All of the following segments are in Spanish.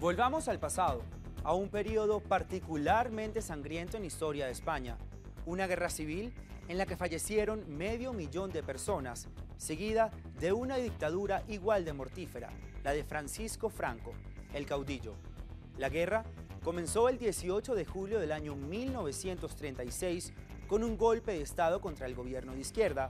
Volvamos al pasado, a un periodo particularmente sangriento en la historia de España, una guerra civil en la que fallecieron 500.000 de personas, seguida de una dictadura igual de mortífera, la de Francisco Franco, el caudillo. La guerra comenzó el 18 de julio del año 1936 con un golpe de Estado contra el gobierno de izquierda.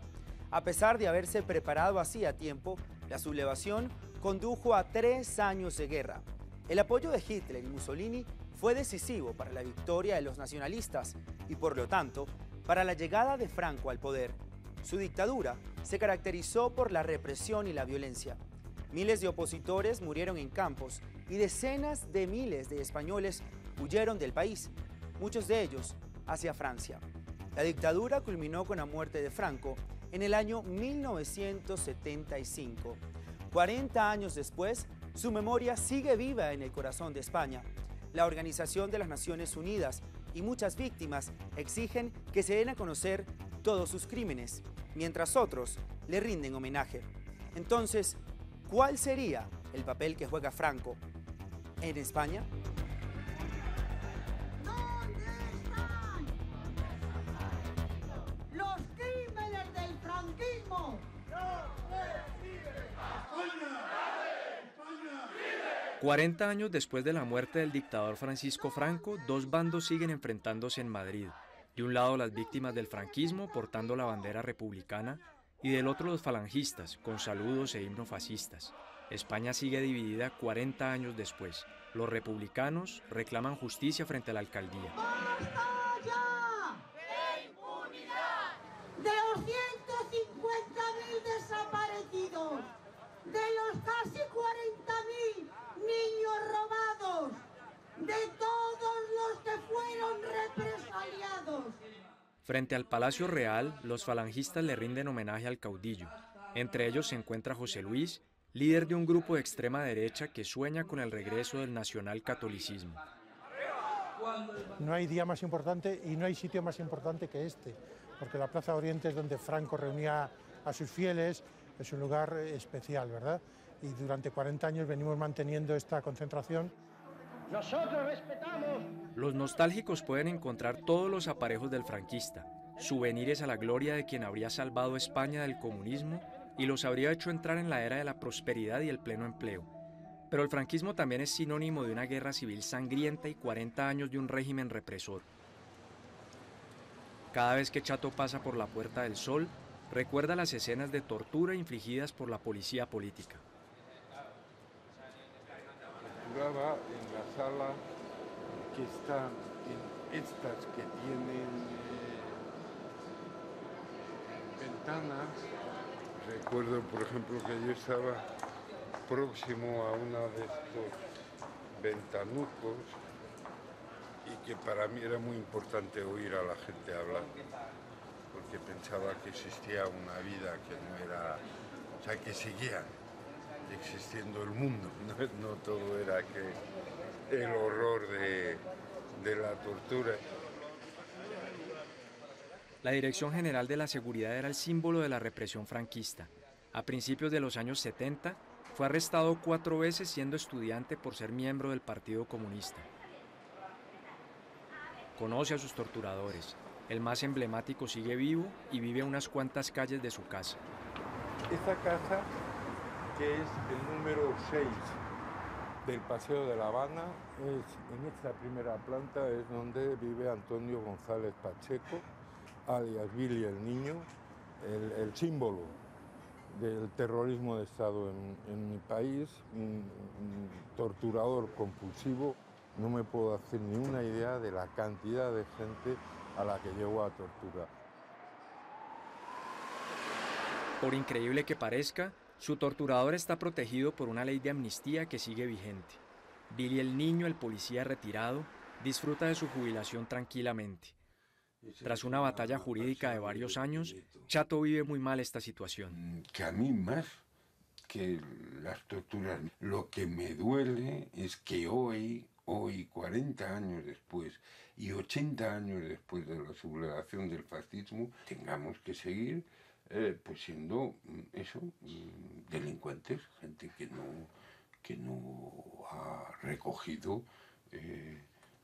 A pesar de haberse preparado así a tiempo, la sublevación condujo a 3 años de guerra. El apoyo de Hitler y Mussolini fue decisivo para la victoria de los nacionalistas y, por lo tanto, para la llegada de Franco al poder. Su dictadura se caracterizó por la represión y la violencia. Miles de opositores murieron en campos y decenas de miles de españoles huyeron del país, muchos de ellos hacia Francia. La dictadura culminó con la muerte de Franco en el año 1975. 40 años después, su memoria sigue viva en el corazón de España. La Organización de las Naciones Unidas y muchas víctimas exigen que se den a conocer todos sus crímenes, mientras otros le rinden homenaje. Entonces, ¿cuál sería el papel que juega Franco en España? ¿Dónde están los crímenes del franquismo? 40 años después de la muerte del dictador Francisco Franco, dos bandos siguen enfrentándose en Madrid. De un lado las víctimas del franquismo portando la bandera republicana y del otro los falangistas con saludos e himnos fascistas. España sigue dividida 40 años después. Los republicanos reclaman justicia frente a la alcaldía. ¡Basta ya! ¡De impunidad! De los 150.000 desaparecidos, de los casi 40.000 niños robados, de todos los que fueron represaliados. Frente al Palacio Real, los falangistas le rinden homenaje al caudillo. Entre ellos se encuentra José Luis, líder de un grupo de extrema derecha que sueña con el regreso del nacionalcatolicismo. No hay día más importante y no hay sitio más importante que este, porque la Plaza Oriente es donde Franco reunía a sus fieles, es un lugar especial, ¿verdad? Y durante 40 años venimos manteniendo esta concentración. Nosotros respetamos. Los nostálgicos pueden encontrar todos los aparejos del franquista, souvenirs a la gloria de quien habría salvado España del comunismo y los habría hecho entrar en la era de la prosperidad y el pleno empleo. Pero el franquismo también es sinónimo de una guerra civil sangrienta y 40 años de un régimen represor. Cada vez que Chato pasa por la Puerta del Sol, recuerda las escenas de tortura infligidas por la policía política. Torturaba en la sala que está en estas que tienen ventanas. Recuerdo, por ejemplo, que yo estaba próximo a uno de estos ventanucos y que para mí era muy importante oír a la gente hablar, porque pensaba que existía una vida que no era, o sea, que seguía existiendo el mundo, no todo era que el horror de la tortura. La Dirección General de la Seguridad era el símbolo de la represión franquista. A principios de los años 70, fue arrestado 4 veces siendo estudiante por ser miembro del Partido Comunista. Conoce a sus torturadores. El más emblemático sigue vivo y vive a unas cuantas calles de su casa. Esta casa, que es el número 6 del Paseo de La Habana, en esta primera planta es donde vive Antonio González Pacheco, alias Billy el Niño, el símbolo del terrorismo de Estado en mi país, un torturador compulsivo. No me puedo hacer ni una idea de la cantidad de gente a la que llegó a torturar. Por increíble que parezca, su torturador está protegido por una ley de amnistía que sigue vigente. Billy el Niño, el policía retirado, disfruta de su jubilación tranquilamente. Tras una batalla jurídica de varios años, Chato vive muy mal esta situación. Que a mí más que las torturas, lo que me duele es que hoy, 40 años después y 80 años después de la sublevación del fascismo, tengamos que seguir pues siendo eso, delincuentes, gente que no ha recogido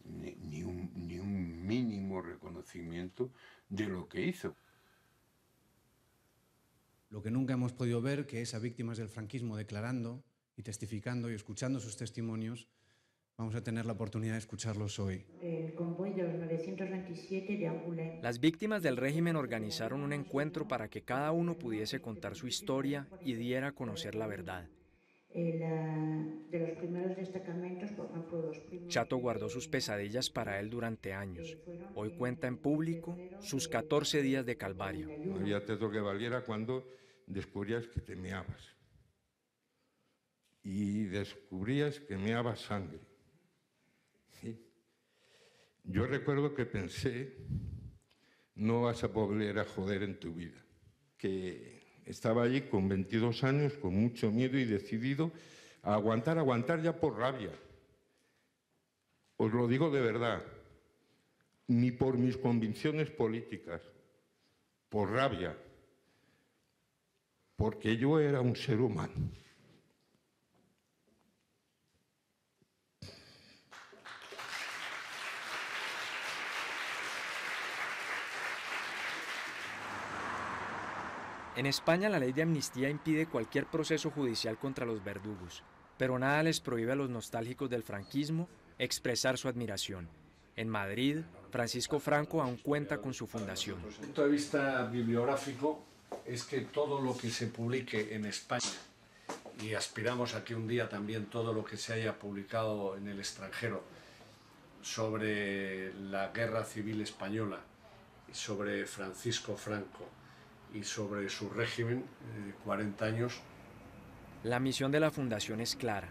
ni un mínimo reconocimiento de lo que hizo. Lo que nunca hemos podido ver, que es a víctimas del franquismo declarando y testificando y escuchando sus testimonios, vamos a tener la oportunidad de escucharlos hoy. El convoy de los 927 de Angoulême. Las víctimas del régimen organizaron un encuentro para que cada uno pudiese contar su historia y diera a conocer la verdad. De los primeros destacamentos, por ejemplo, los primeros... Chato guardó sus pesadillas para él durante años. Hoy cuenta en público sus 14 días de calvario. No había teatro que valiera cuando descubrías que te meabas. Y descubrías que meabas sangre. ¿Sí? Yo recuerdo que pensé, no vas a volver a joder en tu vida. Que estaba allí con 22 años, con mucho miedo y decidido a aguantar ya por rabia. Os lo digo de verdad, ni por mis convicciones políticas, por rabia, porque yo era un ser humano. En España la ley de amnistía impide cualquier proceso judicial contra los verdugos, pero nada les prohíbe a los nostálgicos del franquismo expresar su admiración. En Madrid, Francisco Franco aún cuenta con su fundación. Desde el punto de vista bibliográfico, es que todo lo que se publique en España, y aspiramos a que un día también todo lo que se haya publicado en el extranjero sobre la Guerra Civil Española, sobre Francisco Franco y sobre su régimen, 40 años. La misión de la fundación es clara: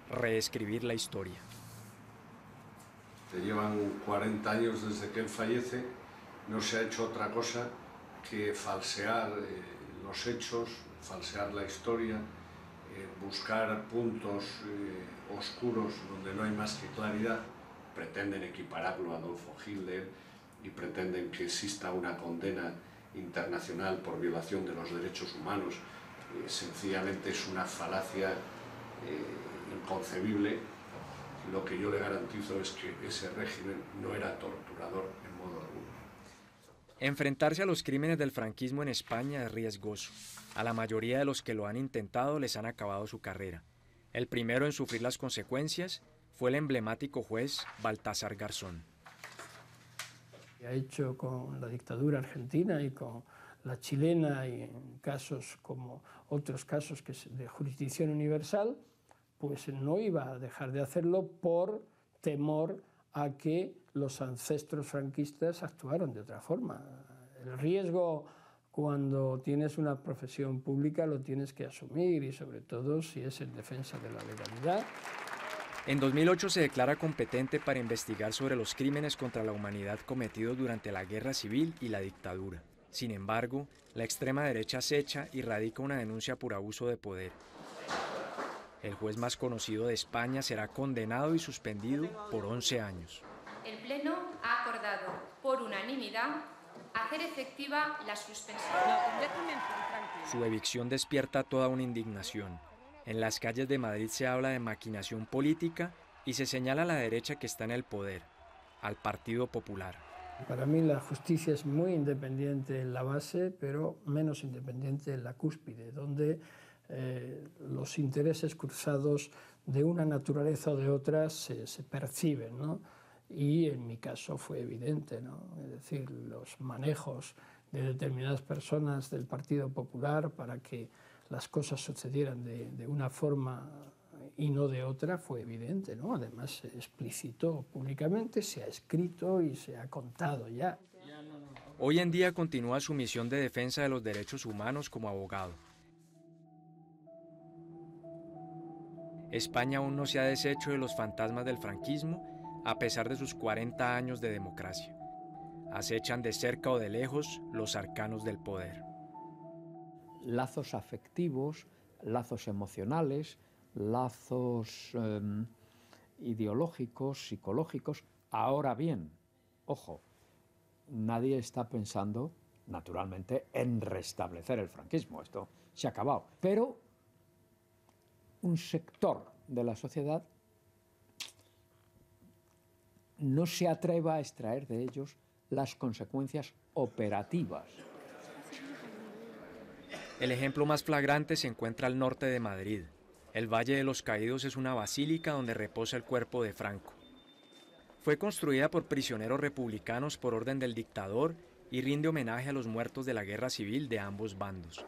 reescribir la historia. Te llevan 40 años desde que él fallece, no se ha hecho otra cosa que falsear los hechos, falsear la historia, buscar puntos oscuros donde no hay más que claridad. Pretenden equipararlo a Adolfo Hitler y pretenden que exista una condena internacional por violación de los derechos humanos. Sencillamente es una falacia inconcebible. Lo que yo le garantizo es que ese régimen no era torturador en modo alguno. Enfrentarse a los crímenes del franquismo en España es riesgoso. A la mayoría de los que lo han intentado les han acabado su carrera. El primero en sufrir las consecuencias fue el emblemático juez Baltasar Garzón. Ha hecho con la dictadura argentina y con la chilena, y en casos como otros casos que es de jurisdicción universal, pues no iba a dejar de hacerlo por temor a que los ancestros franquistas actuaron de otra forma. El riesgo cuando tienes una profesión pública lo tienes que asumir, y sobre todo si es en defensa de la legalidad. En 2008 se declara competente para investigar sobre los crímenes contra la humanidad cometidos durante la Guerra Civil y la dictadura. Sin embargo, la extrema derecha acecha y radica una denuncia por abuso de poder. El juez más conocido de España será condenado y suspendido por 11 años. El Pleno ha acordado, por unanimidad, hacer efectiva la suspensión. Su evicción despierta toda una indignación. En las calles de Madrid se habla de maquinación política y se señala a la derecha que está en el poder, al Partido Popular. Para mí la justicia es muy independiente en la base, pero menos independiente en la cúspide, donde los intereses cruzados de una naturaleza o de otra se perciben, ¿no? Y en mi caso fue evidente, ¿no? Es decir, los manejos de determinadas personas del Partido Popular para que las cosas sucedieran de una forma y no de otra fue evidente, ¿no? Además se explicitó públicamente, se ha escrito y se ha contado ya. Hoy en día continúa su misión de defensa de los derechos humanos como abogado. España aún no se ha deshecho de los fantasmas del franquismo a pesar de sus 40 años de democracia. Acechan de cerca o de lejos los arcanos del poder. Lazos afectivos, lazos emocionales, lazos ideológicos, psicológicos. Ahora bien, ojo, nadie está pensando, naturalmente, en restablecer el franquismo. Esto se ha acabado. Pero un sector de la sociedad no se atreva a extraer de ellos las consecuencias operativas. El ejemplo más flagrante se encuentra al norte de Madrid. El Valle de los Caídos es una basílica donde reposa el cuerpo de Franco. Fue construida por prisioneros republicanos por orden del dictador y rinde homenaje a los muertos de la guerra civil de ambos bandos.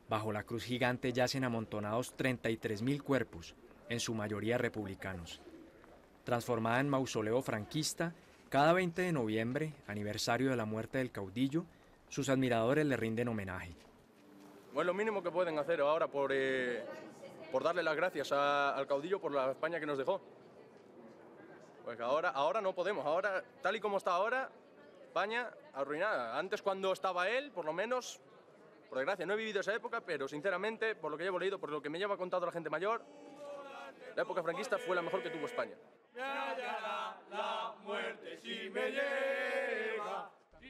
Bajo la cruz gigante yacen amontonados 33.000 cuerpos, en su mayoría republicanos. Transformada en mausoleo franquista, cada 20 de noviembre, aniversario de la muerte del caudillo, sus admiradores le rinden homenaje. Bueno, lo mínimo que pueden hacer ahora por darle las gracias al caudillo por la España que nos dejó. Pues ahora no podemos, ahora, tal y como está ahora, España arruinada. Antes, cuando estaba él, por lo menos, por desgracia, no he vivido esa época, pero sinceramente, por lo que llevo leído, por lo que me lleva contado la gente mayor, la época franquista fue la mejor que tuvo España.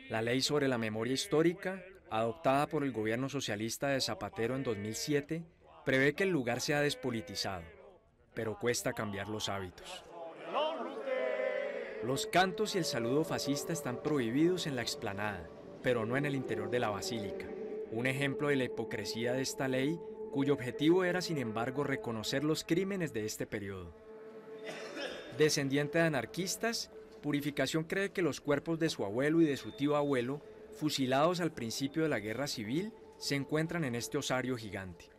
La ley sobre la memoria histórica, adoptada por el gobierno socialista de Zapatero en 2007, prevé que el lugar sea despolitizado, pero cuesta cambiar los hábitos. Los cantos y el saludo fascista están prohibidos en la explanada, pero no en el interior de la basílica. Un ejemplo de la hipocresía de esta ley, cuyo objetivo era, sin embargo, reconocer los crímenes de este periodo. Descendiente de anarquistas, Purificación cree que los cuerpos de su abuelo y de su tío abuelo, fusilados al principio de la guerra civil, se encuentran en este osario gigante.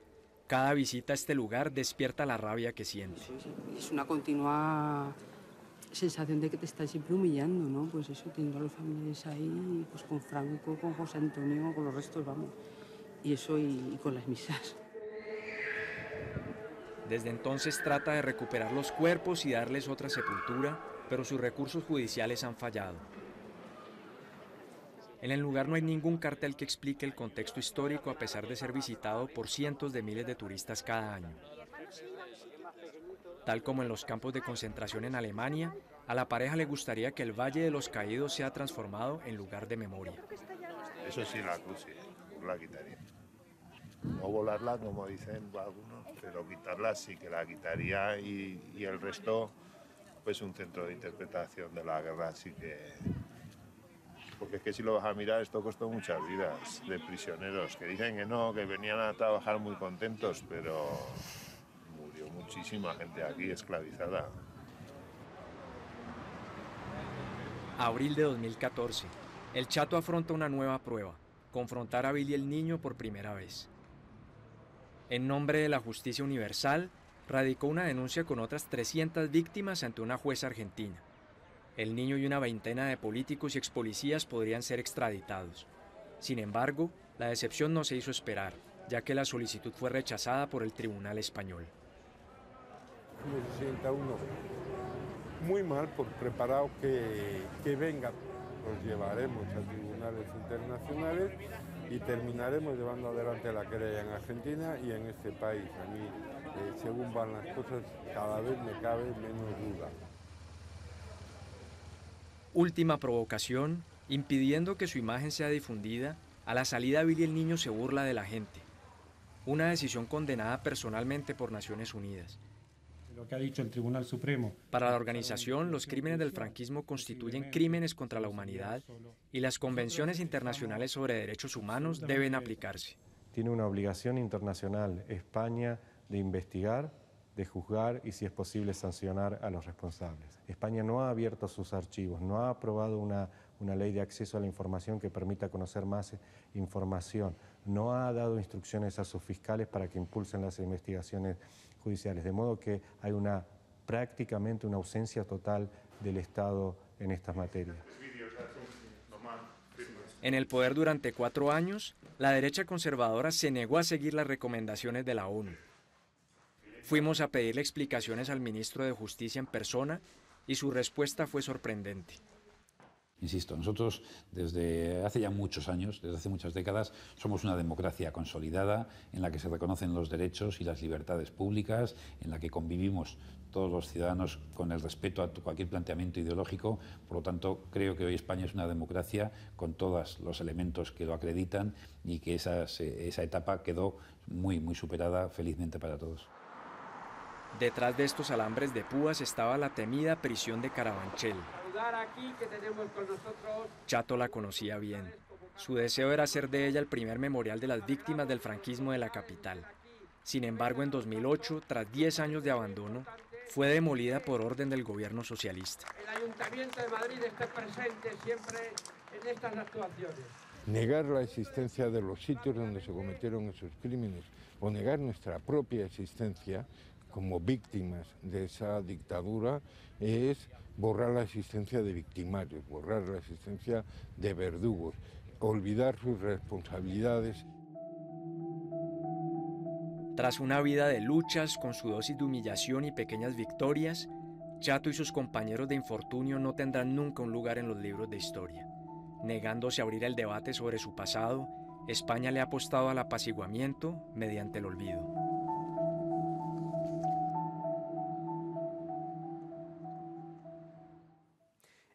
Cada visita a este lugar despierta la rabia que siente. Es una continua sensación de que te están siempre humillando, ¿no? Pues eso, teniendo a los familiares ahí, pues con Franco, con José Antonio, con los restos, vamos. Y eso y con las misas. Desde entonces trata de recuperar los cuerpos y darles otra sepultura, pero sus recursos judiciales han fallado. En el lugar no hay ningún cartel que explique el contexto histórico a pesar de ser visitado por cientos de miles de turistas cada año. Tal como en los campos de concentración en Alemania, a la pareja le gustaría que el Valle de los Caídos sea transformado en lugar de memoria. Eso sí, la cruz sí, la quitaría. No volarla, como dicen algunos, pero quitarla sí que la quitaría y el resto, pues un centro de interpretación de la guerra sí que... Porque es que si lo vas a mirar, esto costó muchas vidas de prisioneros, que dicen que no, que venían a trabajar muy contentos, pero murió muchísima gente aquí esclavizada. Abril de 2014. El Chato afronta una nueva prueba, confrontar a Billy el Niño por primera vez. En nombre de la justicia universal, radicó una denuncia con otras 300 víctimas ante una jueza argentina. El niño y una veintena de políticos y expolicías podrían ser extraditados. Sin embargo, la decepción no se hizo esperar, ya que la solicitud fue rechazada por el Tribunal Español. Se sienta uno muy mal por preparado que venga. Los llevaremos a tribunales internacionales y terminaremos llevando adelante la querella en Argentina y en este país. A mí, según van las cosas, cada vez me cabe menos duda. Última provocación, impidiendo que su imagen sea difundida, a la salida Billy el Niño se burla de la gente. Una decisión condenada personalmente por Naciones Unidas. Lo que ha dicho el Tribunal Supremo. Para la organización, los crímenes del franquismo constituyen crímenes contra la humanidad y las convenciones internacionales sobre derechos humanos deben aplicarse. Tiene una obligación internacional España de investigar, de juzgar y, si es posible, sancionar a los responsables. España no ha abierto sus archivos, no ha aprobado una ley de acceso a la información que permita conocer más información, no ha dado instrucciones a sus fiscales para que impulsen las investigaciones judiciales, de modo que hay prácticamente una ausencia total del Estado en estas materias. En el poder durante 4 años, la derecha conservadora se negó a seguir las recomendaciones de la ONU. Fuimos a pedirle explicaciones al ministro de Justicia en persona y su respuesta fue sorprendente. Insisto, nosotros desde hace ya muchos años, desde hace muchas décadas, somos una democracia consolidada en la que se reconocen los derechos y las libertades públicas, en la que convivimos todos los ciudadanos con el respeto a cualquier planteamiento ideológico. Por lo tanto, creo que hoy España es una democracia con todos los elementos que lo acreditan y que esa etapa quedó muy superada felizmente para todos. Detrás de estos alambres de púas estaba la temida prisión de Carabanchel. Aquí que tenemos con nosotros. Chato la conocía bien. Su deseo era hacer de ella el primer memorial de las víctimas del franquismo de la capital. Sin embargo, en 2008, tras 10 años de abandono, fue demolida por orden del gobierno socialista. El Ayuntamiento de Madrid esté presente siempre en estas actuaciones. Negar la existencia de los sitios donde se cometieron esos crímenes o negar nuestra propia existencia como víctimas de esa dictadura es borrar la existencia de victimarios, borrar la existencia de verdugos, olvidar sus responsabilidades. Tras una vida de luchas, con su dosis de humillación y pequeñas victorias, Chato y sus compañeros de infortunio no tendrán nunca un lugar en los libros de historia. Negándose a abrir el debate sobre su pasado, España le ha apostado al apaciguamiento mediante el olvido.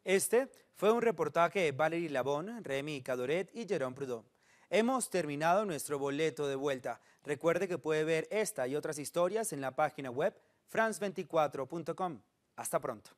Este fue un reportaje de Valérie Labon, Remy Cadoret y Jérôme Prudhomme. Hemos terminado nuestro boleto de vuelta. Recuerde que puede ver esta y otras historias en la página web france24.com. Hasta pronto.